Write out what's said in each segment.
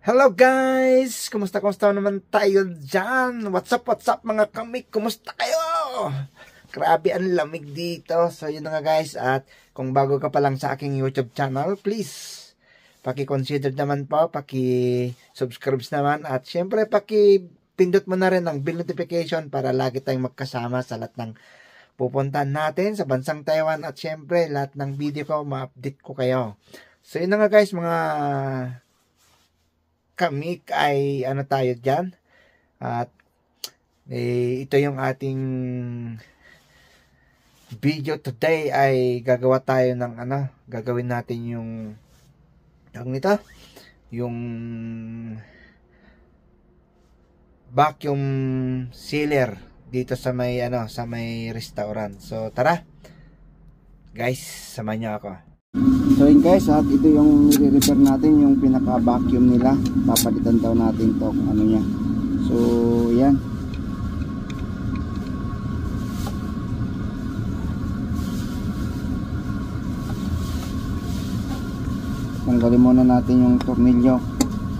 Hello guys! Kumusta naman tayo dyan? What's up mga kamik? Kumusta kayo? Grabe ang lamig dito. So yun na nga guys. At kung bago ka pa lang sa aking YouTube channel, please paki-consider naman po, paki-subscribe naman. At syempre paki-pindot mo na rin ang bell notification para lagi tayong magkasama sa lahat ng pupuntahan natin sa bansang Taiwan. At syempre lahat ng video ko, ma-update ko kayo. So yun na nga guys, mga kamik ay ano tayo dyan. At ito yung ating video today ay gagawa tayo ng gagawin natin yung vacuum sealer dito sa may sa may restaurant. So tara guys, samahan niyo ako. So yun guys, at ito yung i-repair natin, yung pinaka-vacuum nila. Papalitan daw natin to niya. So yan. Tanggalin muna natin yung tornilyo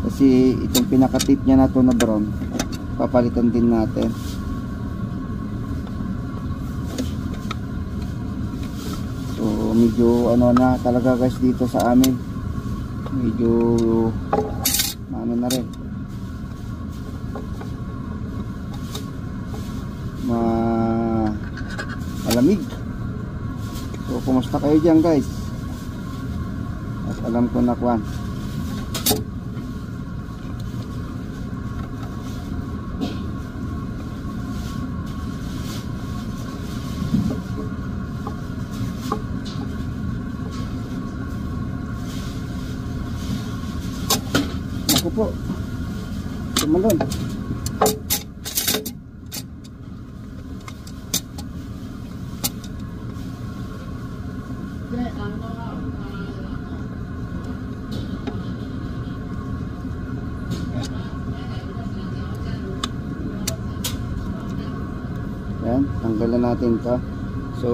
kasi itong pinaka-tip niya na to na brown, papalitan din natin. Medyo na talaga guys dito sa amin, medyo na rin malamig. So kumusta kayo dyan guys? At alam ko na kuwan, po tumalon. Yan, tanggalan natin to. So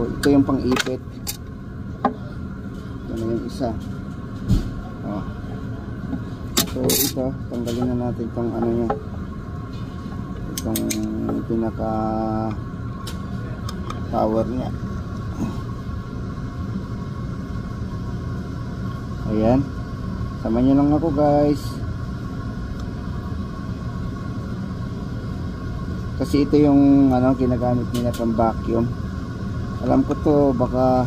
ito yung pang-ipit, ito na yung isa. So ito, tanggalin na natin itong niya, itong pinaka power niya. Ayan, sama nyo lang ako guys, kasi ito yung ginagamit nila pang vacuum. Alam ko to, baka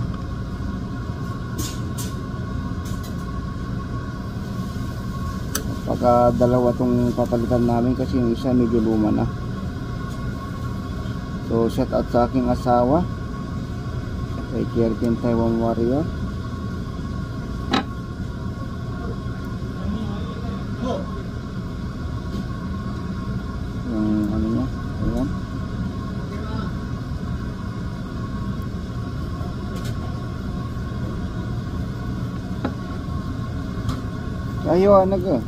dalawa tong papalitan namin kasi yung isa medyo luma na. So shout out sa aking asawa, kay Kierken Taiwan Warrior. Yung niya, ayan. Ayo naga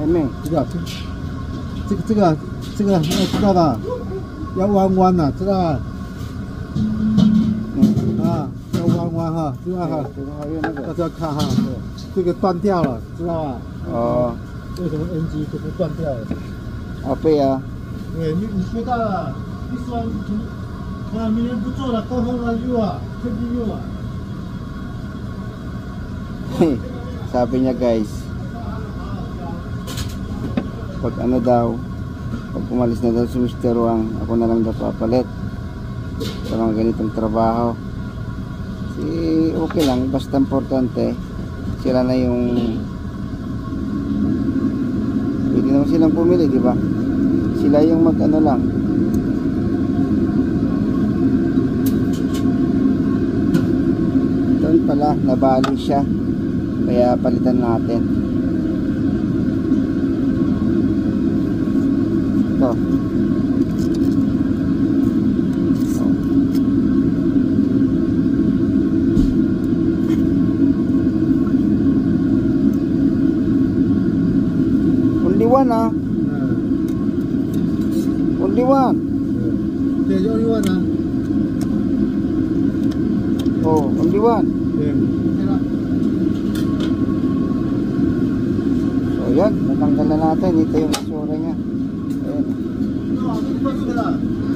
还没，这个知道吧？要弯弯的，知道吧？要弯弯哈，知道哈？大家看哈，这个断掉了，知道吧？哦，为什么 NG 这个断掉了？对啊。对，你学到了，你说明天不做了，过后了用肯定用sabi niya guys, pag pag umalis na daw si Mr. Wang, ako na lang daw papalit sa mga ganitong trabaho. Okay lang, basta importante sila na yung pwede naman silang pumili, di ba? Sila yung lang. Doon pala nabali siya, kaya palitan natin. Ito. Only one Only one. Yeah, only one Oh, only one. Yeah. Yan, natanggal na natin. Ito yung basura niya. Ayan.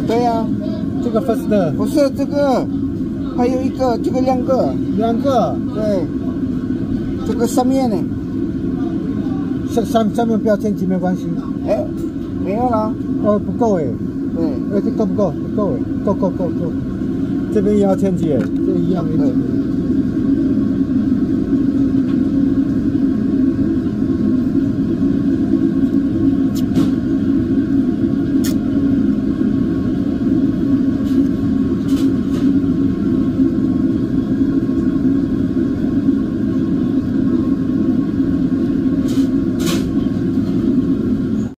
Ito yan. 这个 first 的，不是这个，还有一个，这个两个。两个，对，这个上面呢？下面不要添几没关系。哎，没有了。哦，不够哎。对，这够不够？不够哎，够。这边也要添几哎，这一样没。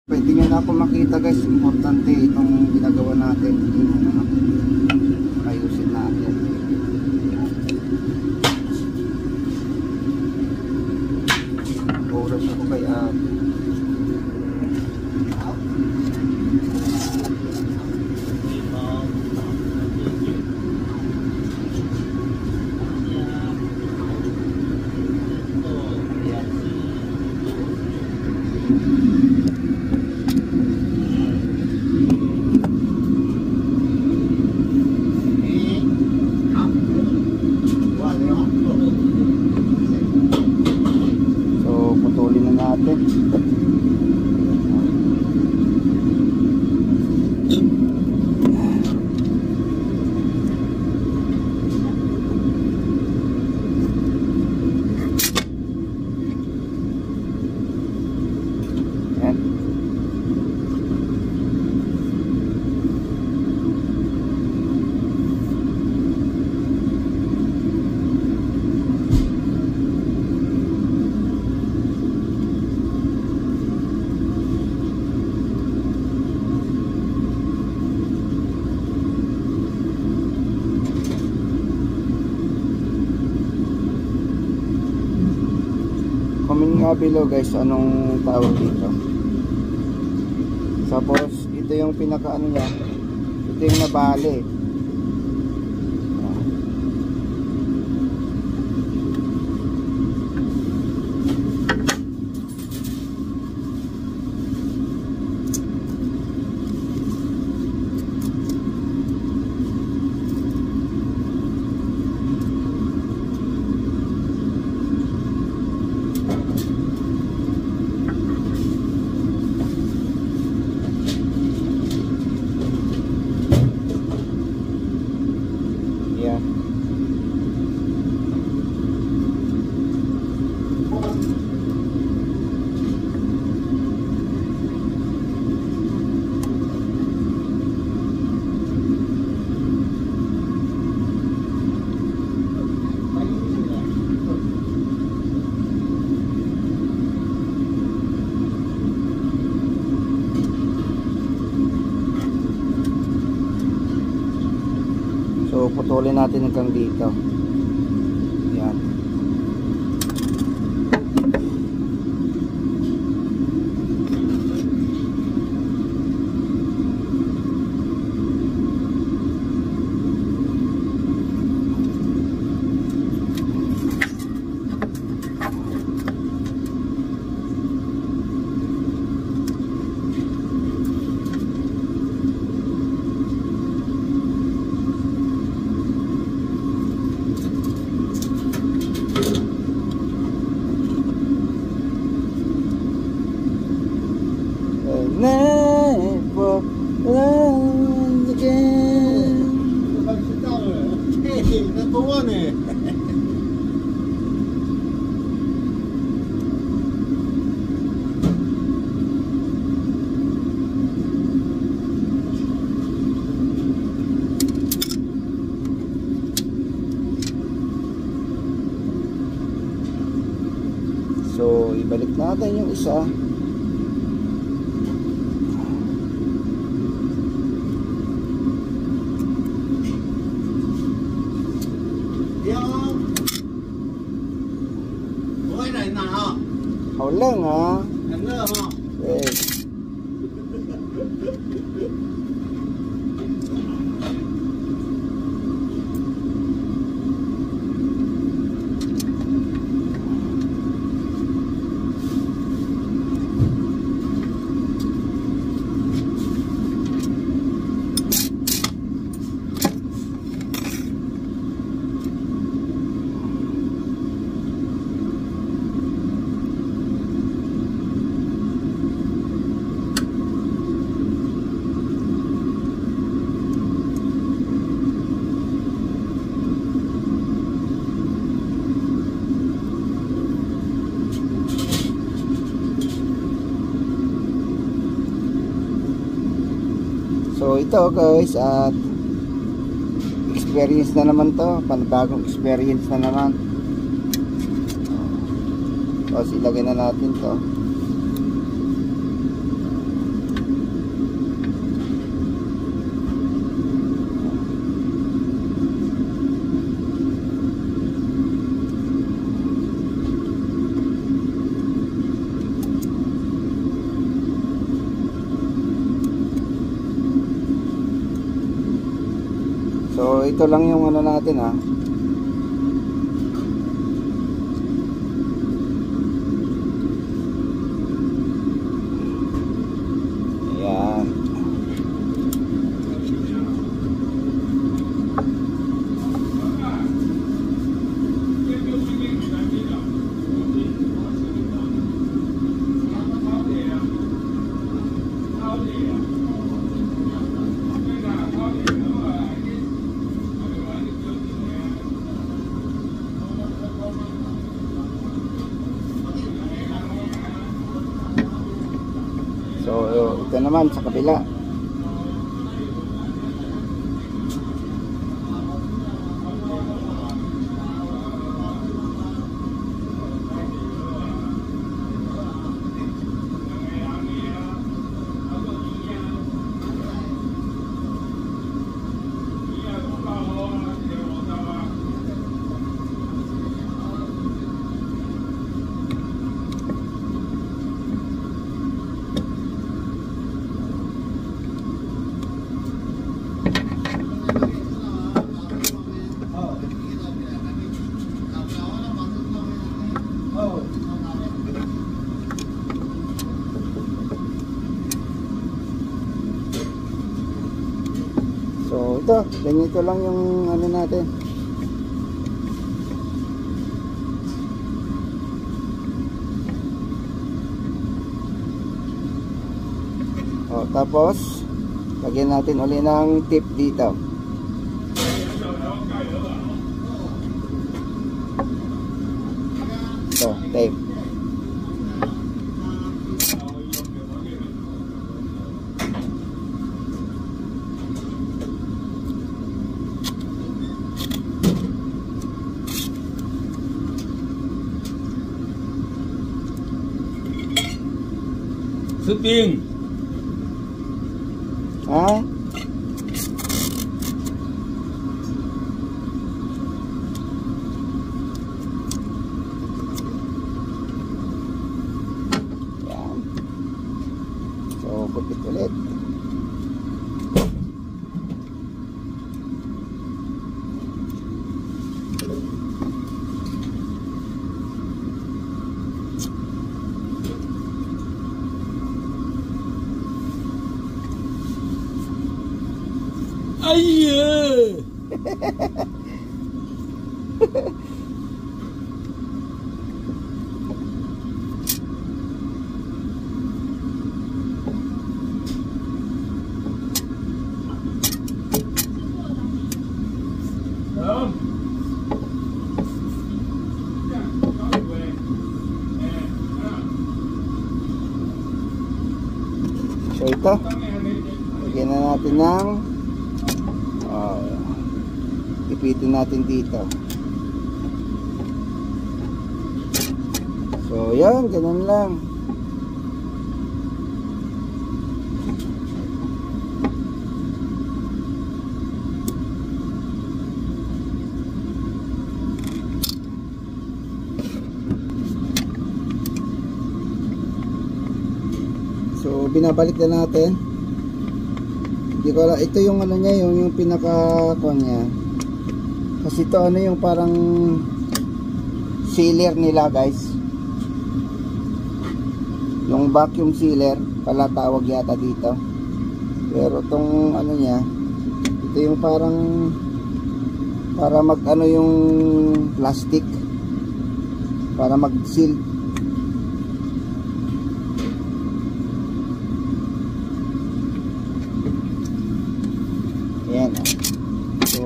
Pwede nyo na ako makita guys, importante itong ginagawa natin, yung ayusin natin. Oras ako kaya putulin na natin. Yan. Comment nga below guys anong tawag dito. Tapos ito yung pinaka ano niya, ito yung nabali. So putulin natin hanggang dito. Yan. Never love again. 知道了，嘿嘿，number one呢。So ibalik natin yung isa. Hậu lưng hả? Đấy. So ito guys, at experience na naman to, panibagong experience na naman. Tapos ilagay na natin to. So ito lang yung ano natin ha. Ayan. So ito naman sa kabila. So ito, ganito lang yung ano natin. O tapos lagyan natin uli ng tip dito. Ito, tape. Shooting. Ha? Yan. So, pupit ulit. Aiyah. So ito, lagyan na natin ng ipitin natin dito. So yan, ganun lang. So binabalik na natin. Hindi ko alam, ito yung ano niya, yung pinaka-kon niya. Kasi ito ano yung parang sealer nila guys. Yung vacuum sealer pala tawag yata dito. Pero itong ano niya, ito yung parang para mag ano yung plastic para mag seal. Ayan. So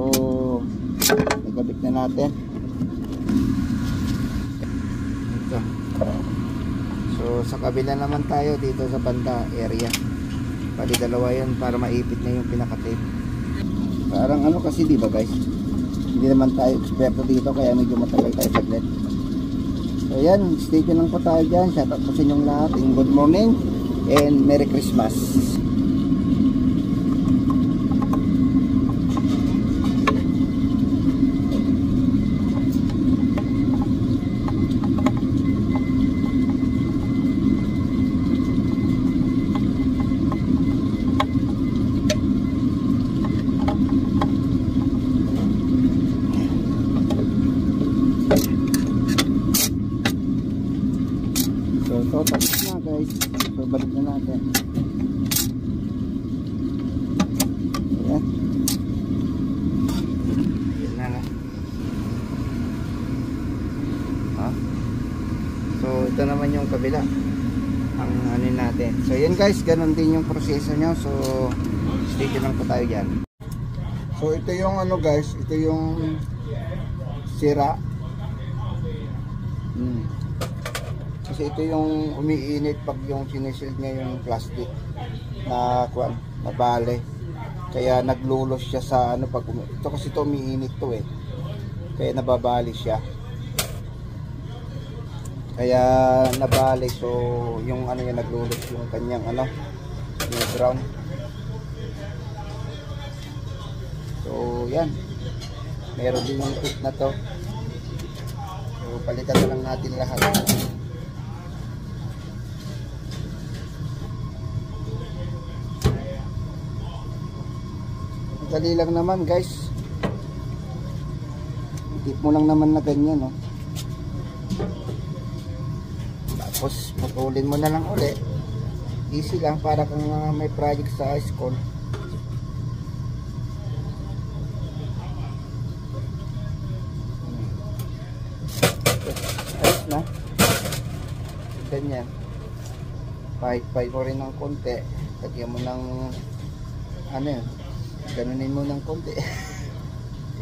nagabit na natin ito. So sa kabila naman tayo dito sa banda area. Bali dalawa yan para maipit na yung pinaka-tape. Parang ano kasi, di ba guys? Hindi naman tayo eksperto dito kaya medyo matagal tayo saglit. So yan, stay tuned lang po tayo dyan. Shout out po sa inyong lahat. And good morning and Merry Christmas. So tapos na guys. So balik na natin. Ayan. Ayan na na. So ito naman yung kabila. Ang ano natin. So yun guys, ganun din yung proseso nyo. So stay tuned lang po tayo dyan. So ito yung ano guys, ito yung sira. Kasi ito yung umiinit pag yung sinisild niya yung plastic na kuan, na bale. Kaya naglulos siya sa ano pag ito kasi ito umiinit to eh. Kaya nababali siya. Kaya nabali, so yung ano yung naglulos yung kanyang ano, yung ground. So yan. Meron din yung tip na to. So palitan na lang natin lahat. Dali lang naman guys. Tip mo lang naman na ganyan, no? Tapos putulin mo na lang uli. Easy lang para kung may project sa high school. Ayos na. Ganyan. Pahit-pahit mo rin ng konti. Lagyan mo ng ano yun, ganunin mo ng konti.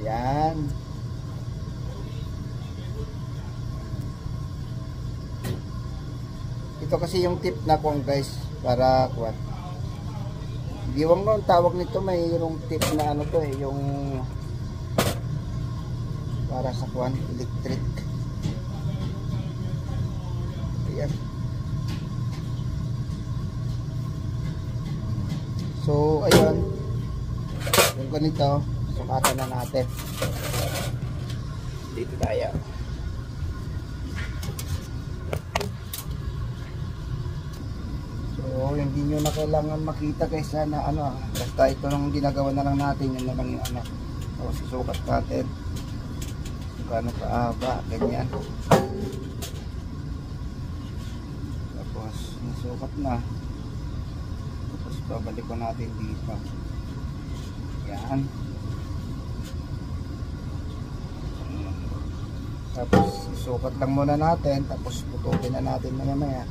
Yan. Ito kasi yung tip na kuwan guys, para kuwan. Diwang mo ang tawag nito, mayroong tip na ano to eh, yung para sa kuwan, electric. Ayan. So ayun, yung ganito, sukatan na natin. Dito tayo. So hindi nyo na kailangan makita kaysa na ano, basta ito nung ginagawa na lang natin, yun na lang yung ano. So susukat natin kung kaaba, ganyan. Tapos nasukat na. Tapos babalik ko natin dito. Yan. Tapos isukat lang muna natin, tapos putulin na natin maya-maya.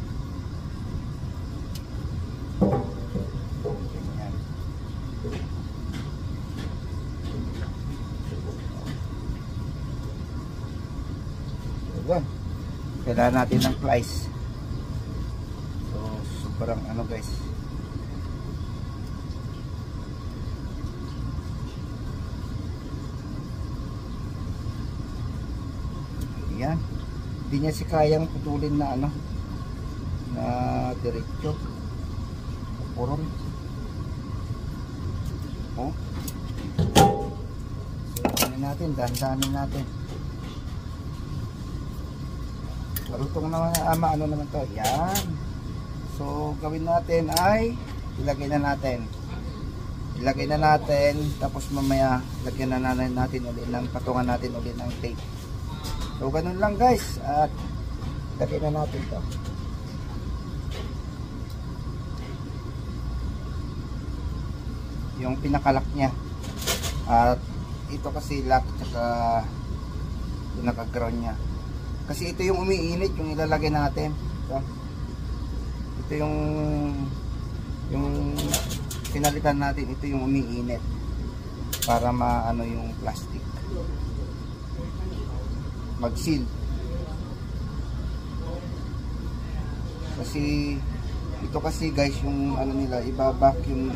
Ganyan. Diba? Kailangan natin ng plies. So sobrang ano guys. Yan. Hindi niya si kayang putulin na ano, na diretso. Puron. Oh. So, ano natin, dandanin natin. Marutong naman ama, ano naman to. Yan. So gawin natin ay ilagay na natin. Ilagay na natin, tapos mamaya lagyan na natin ulit ng patungan natin ulit ng tape. So ganun lang guys, at lagay na natin to. Yung pinakalak niya. At ito kasi lock tsaka pinaka-ground niya. Kasi ito yung umiinit, yung ilalagay natin. So, ito yung pinalitan natin, ito yung umiinit para maano yung plastic. Mag-seal. Kasi Ito kasi guys, yung ano nila, iba-vacuum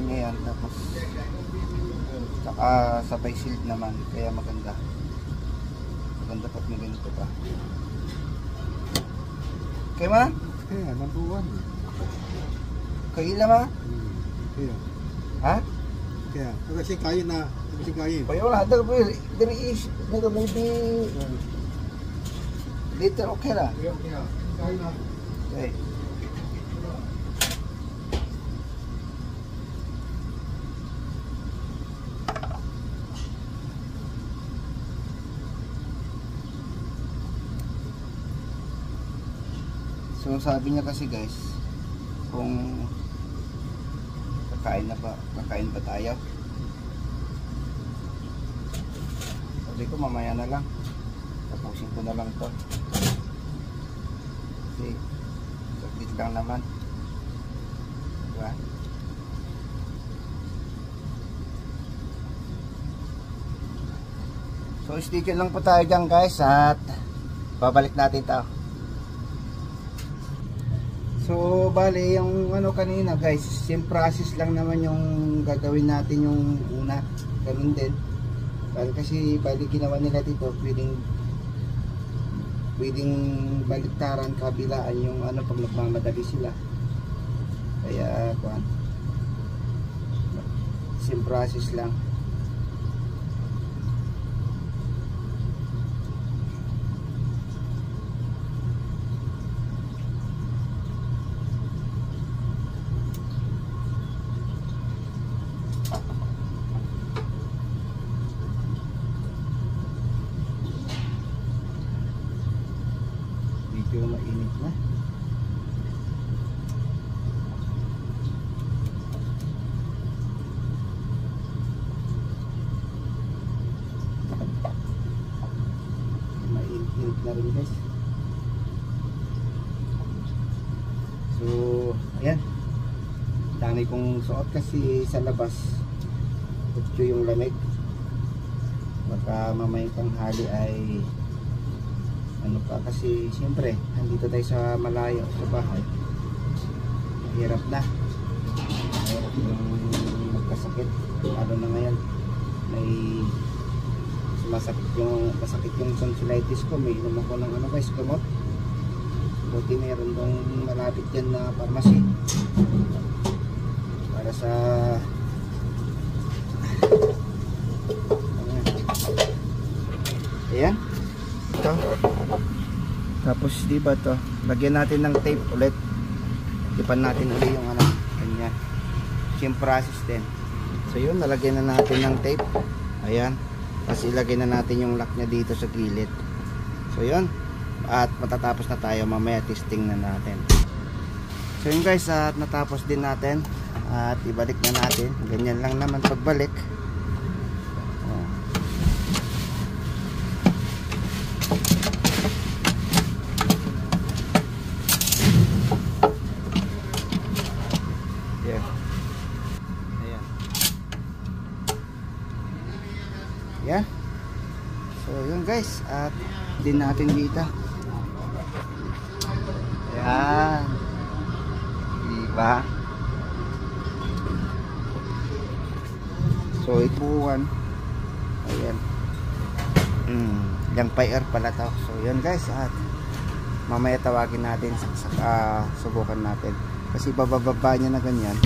niya yan. Tapos, saka sabay sealed naman. Kaya maganda. Maganda pag may ganito pa. Kaya ma? Kaya, number 1. Kaila ma? Kaya. Ha? Kaya. Kasi kain na. Kasi kain. Kaya wala. There is, maybe, later okay lah. Kaya. Kain na. Okay. So sabi niya kasi guys, kung kakain ba tayo? Sabi ko mamaya na lang, tapusin ko na lang to kasi saglit lang naman, diba? So sticker lang po tayo dyan guys at babalik natin to. So bali yung ano kanina guys, same process lang naman yung gagawin natin yung una, ganun din. Kasi bali ginawa nila dito, pwedeng baliktaran, kabilaan yung ano pag nagmamadali sila. Kaya kuan, same process lang. Medyo mainit na. Mainit na rin guys. So ayan, dami kong suot kasi sa labas ito yung lamig. Baka mamayang tanghali ay ano pa, kasi siyempre nandito tayo sa malayo sa bahay, mahirap na, mahirap yung magkasakit, lalo na ngayon may masakit yung tonsillitis ko. May inom ako ng ano guys, gamot. Buti meron dong malapit dyan na pharmacy para sa ayan ito. Tapos diba to, lagyan natin ng tape ulit, ipan natin ulit yung ano, ganyan, same process din. So yun, nalagyan na natin ng tape, ayan, tapos ilagay na natin yung lock nya dito sa gilid. So yun, at matatapos na tayo, mamaya testing na natin. So yun guys, at natapos din natin at ibalik na natin, ganyan lang naman pagbalik. Yan. So yun guys, at din natin dito. Yan. Diba? So ipuan. Ayan. Yung fire pala to. So yun guys, at mamaya tawagin natin, subukan natin. Kasi bababa niya na ganyan.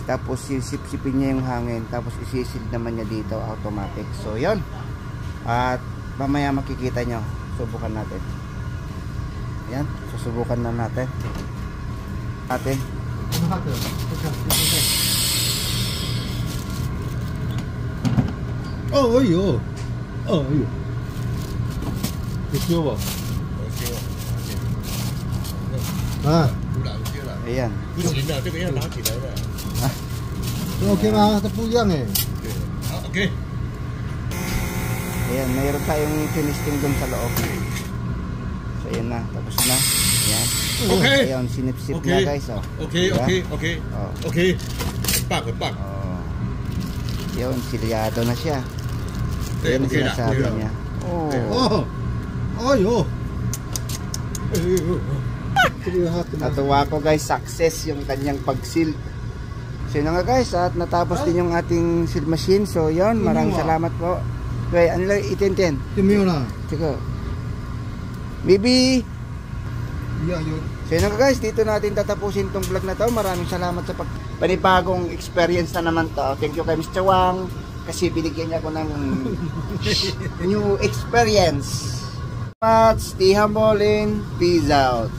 Tapos sisip-sipin niya yung hangin, tapos isisid naman niya dito automatic. So yun, at mamaya makikita nyo, subukan natin. Yan, susubukan na natin oh ayo kecil ba? Ayan. Okay mga ito po yan eh. Okay. Ayan, mayroon tayong tinisting dun sa loob. So ayan na, tapos na. Ayan. Okay. Ayan, sinip-sip Okay. na guys. Oh. Okay, Diba? okay. Oh. Okay. Bak. Oh. Yun, silyado na siya. Ayan ang Okay na, sinasabi okay na. niya. Oh. Oh, ayo. Natuwa ko guys, success yung kanyang pag-seal. So yun nga guys, at natapos din yung ating seal machine. So yun, maraming salamat po. Okay, ano lang itintin? Sige. Bibi! So yun nga guys, dito natin tatapusin tong vlog na to. Maraming salamat sa panibagong experience na naman to. Thank you kay Mr. Wang kasi binigyan niya ko ng new experience. Stay humble and peace out.